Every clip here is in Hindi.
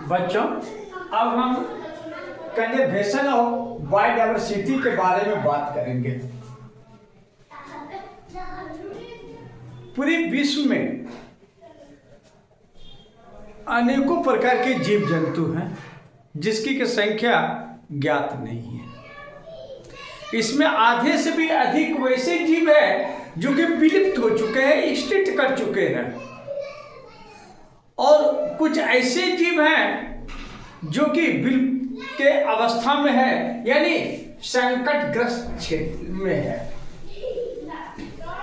बच्चों, अब हम कंजर्वेशन ऑफ बायोडायवर्सिटी के बारे में बात करेंगे। पूरे विश्व में अनेकों प्रकार के जीव जंतु हैं जिसकी संख्या ज्ञात नहीं है। इसमें आधे से भी अधिक वैसे जीव हैं जो कि विलुप्त हो चुके हैं, एक्सटिंक्ट कर चुके हैं, और कुछ ऐसे जीव हैं जो कि विलुप्त के अवस्था में है, यानी संकटग्रस्त क्षेत्र में है।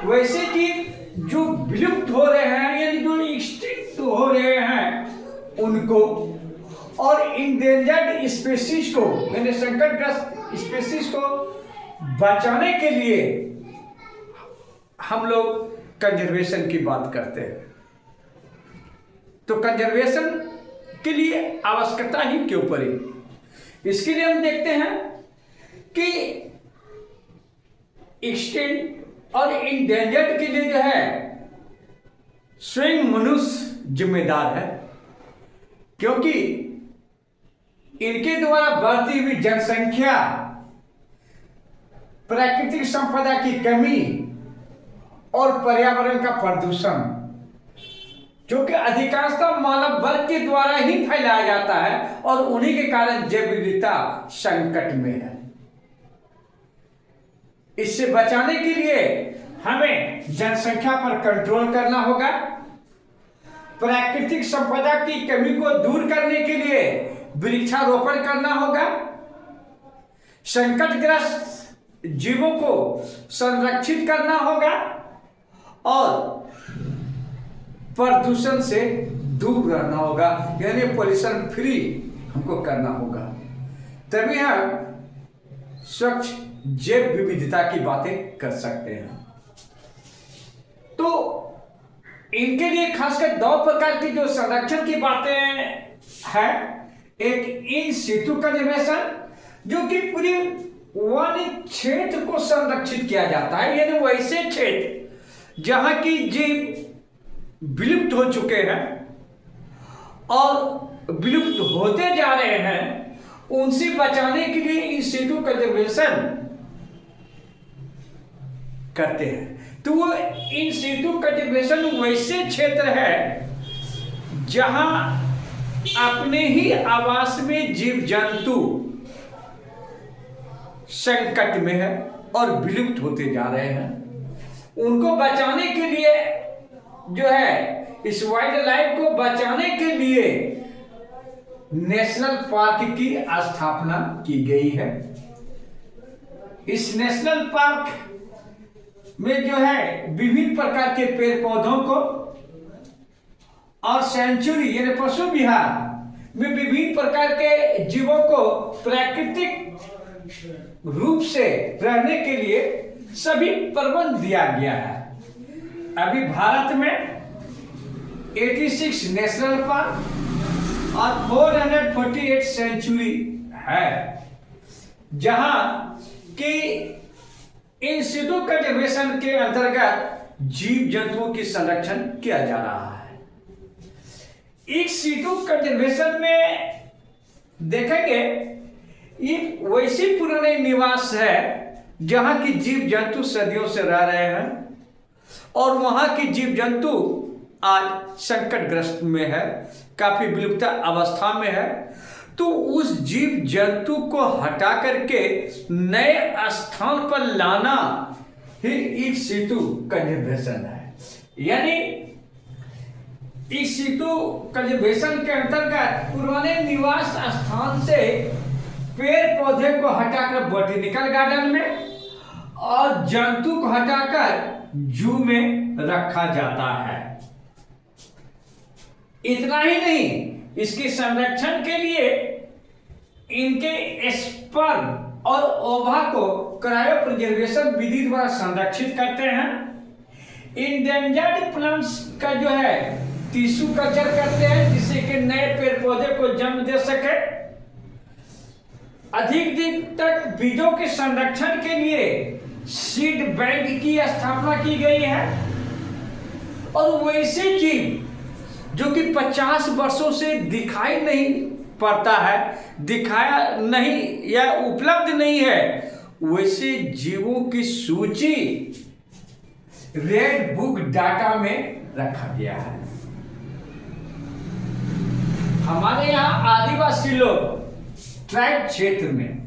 वैसे जीव जो विलुप्त हो रहे हैं यानी जो एक्सटिंक्ट हो रहे हैं उनको, और इंडेंजर्ड स्पीशीज को यानी संकटग्रस्त स्पीशीज को बचाने के लिए हम लोग कंजर्वेशन की बात करते हैं। तो कंजर्वेशन के लिए आवश्यकता ही क्यों पड़ी, इसके लिए हम देखते हैं कि एक्सटिंक्ट और इंडेंजर्ड के लिए जो है स्वयं मनुष्य जिम्मेदार है, क्योंकि इनके द्वारा बढ़ती हुई जनसंख्या, प्राकृतिक संपदा की कमी और पर्यावरण का प्रदूषण, जो कि अधिकांशतः मानव वर्ग के द्वारा ही फैलाया जाता है, और उन्हीं के कारण जैव विविधता संकट में है। इससे बचाने के लिए हमें जनसंख्या पर कंट्रोल करना होगा, प्राकृतिक संपदा की कमी को दूर करने के लिए वृक्षारोपण करना होगा, संकटग्रस्त जीवों को संरक्षित करना होगा, और प्रदूषण से दूर रहना होगा, यानी पॉल्यूशन फ्री हमको करना होगा। तभी हम स्वच्छ जैव विविधता की बातें कर सकते हैं। तो इनके लिए खासकर दो प्रकार की जो संरक्षण की बातें हैं, एक इन सितु कंजर्वेशन, जो कि पूरी वन क्षेत्र को संरक्षित किया जाता है, यानी वैसे क्षेत्र जहां की जीव विलुप्त हो चुके हैं और विलुप्त होते जा रहे हैं, उनसे बचाने के लिए इन सितु कंजर्वेशन करते हैं। तो वो इन सितु कंजर्वेशन वैसे क्षेत्र है जहां अपने ही आवास में जीव जंतु संकट में है और विलुप्त होते जा रहे हैं। उनको बचाने के लिए जो है, इस वाइल्ड लाइफ को बचाने के लिए नेशनल पार्क की स्थापना की गई है। इस नेशनल पार्क में जो है विभिन्न प्रकार के पेड़ पौधों को, और सेंचुरी यानी पशु विहार में विभिन्न प्रकार के जीवों को प्राकृतिक रूप से रहने के लिए सभी प्रबंध दिया गया है। अभी भारत में 86 नेशनल पार्क और 448 सेंचुरी है, जहां की इन सितु कंजर्वेशन के अंतर्गत जीव जंतुओं की संरक्षण किया जा रहा है। इस सितु कंजर्वेशन में देखेंगे ये वैसे पुराने निवास है जहां की जीव जंतु सदियों से रह रहे हैं, और वहां की जीव जंतु आज संकटग्रस्त में है, काफी विलुप्त अवस्था में है। तो उस जीव जंतु को हटा करके नए स्थान पर लाना ही इस सितु कंजर्वेशन है। यानी इस सितु कंजर्वेशन के अंतर्गत पुराने निवास स्थान से पेड़ पौधे को हटाकर बॉटेनिकल गार्डन में और जंतु को हटाकर जू में रखा जाता है। इतना ही नहीं, इसके संरक्षण के लिए इनके स्पर्म और ओवा को क्रायो प्रिजर्वेशन विधि द्वारा संरक्षित करते हैं। इंडेंजर्ड प्लांट्स का जो है टिश्यू कल्चर करते हैं, जिससे कि नए पेड़ पौधे को जन्म दे सके। अधिक दिन तक बीजों के संरक्षण के लिए सीड बैंक की स्थापना की गई है। और वैसे जीव जो कि 50 वर्षों से दिखाई नहीं पड़ता है, दिखाया नहीं या उपलब्ध नहीं है, वैसे जीवों की सूची रेड बुक डाटा में रखा गया है। हमारे यहाँ आदिवासी लोग ट्राइब क्षेत्र में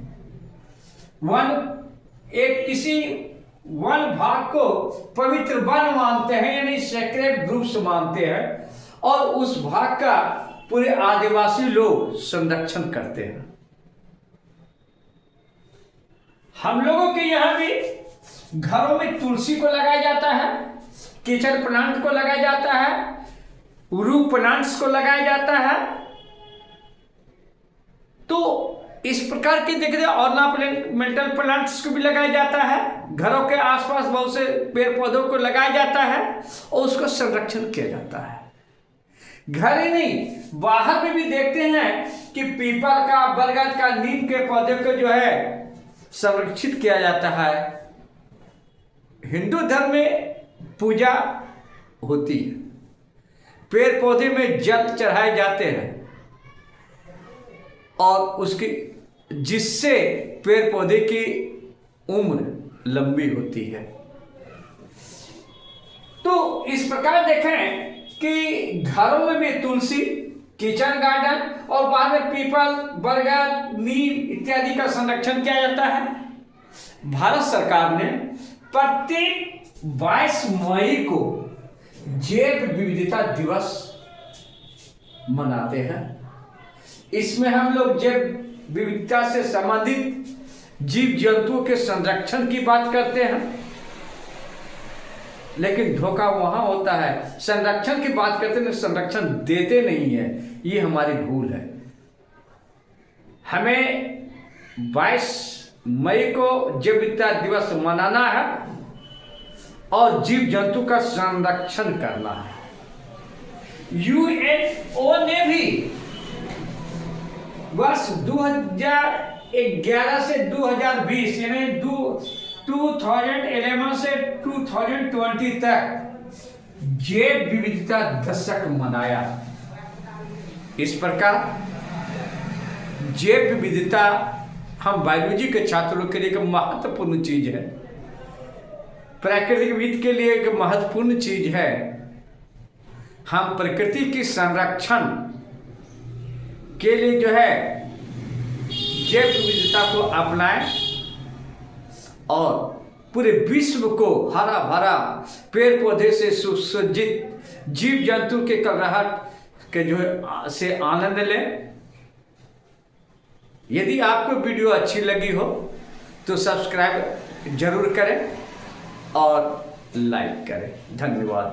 किसी वन भाग को पवित्र वन मानते हैं, यानी सेक्रेड ग्रुप्स मानते हैं, और उस भाग का पूरे आदिवासी लोग संरक्षण करते हैं। हम लोगों के यहाँ भी घरों में तुलसी को लगाया जाता है, किचन प्लांट को लगाया जाता है, रूप प्लांट्स को लगाया जाता है। तो इस प्रकार के देख रहे ऑर्नामेंटल प्लांट्स को भी लगाया जाता है। घरों के आसपास बहुत से पेड़ पौधों को लगाया जाता है और उसको संरक्षण किया जाता है। घर ही नहीं, बाहर में भी देखते हैं कि पीपल का, बरगद का, नीम के पौधे को जो है संरक्षित किया जाता है। हिंदू धर्म में पूजा होती है, पेड़ पौधे में जल चढ़ाए जाते हैं और उसकी जिससे पेड़ पौधे की उम्र लंबी होती है। तो इस प्रकार देखें कि घरों में भी तुलसी, किचन गार्डन और बाद में पीपल, बरगद, नीम इत्यादि का संरक्षण किया जाता है। भारत सरकार ने प्रत्येक 22 मई को जैव विविधता दिवस मनाते हैं। इसमें हम लोग जैव विविधता से संबंधित जीव जंतुओं के संरक्षण की बात करते हैं, लेकिन धोखा वहां होता है, संरक्षण की बात करते हैं, संरक्षण देते नहीं है। ये हमारी भूल है। हमें 22 मई को जैव विविधता दिवस मनाना है और जीव जंतु का संरक्षण करना है। यूएनओ ने भी वर्ष 2011 से 2020 यानी 2011 से 2020 तक जैव विविधता दशक मनाया। इस प्रकार जैव विविधता हम बायोलॉजी के छात्रों के लिए एक महत्वपूर्ण चीज है, प्राकृतिकविद के लिए एक महत्वपूर्ण चीज है। हम प्रकृति की संरक्षण के लिए जो है जैव विविधता को अपनाएं और पूरे विश्व को हरा भरा पेड़ पौधे से सुसज्जित जीव जंतु के कलरहाट के जो है से आनंद लें। यदि आपको वीडियो अच्छी लगी हो तो सब्सक्राइब जरूर करें और लाइक करें। धन्यवाद।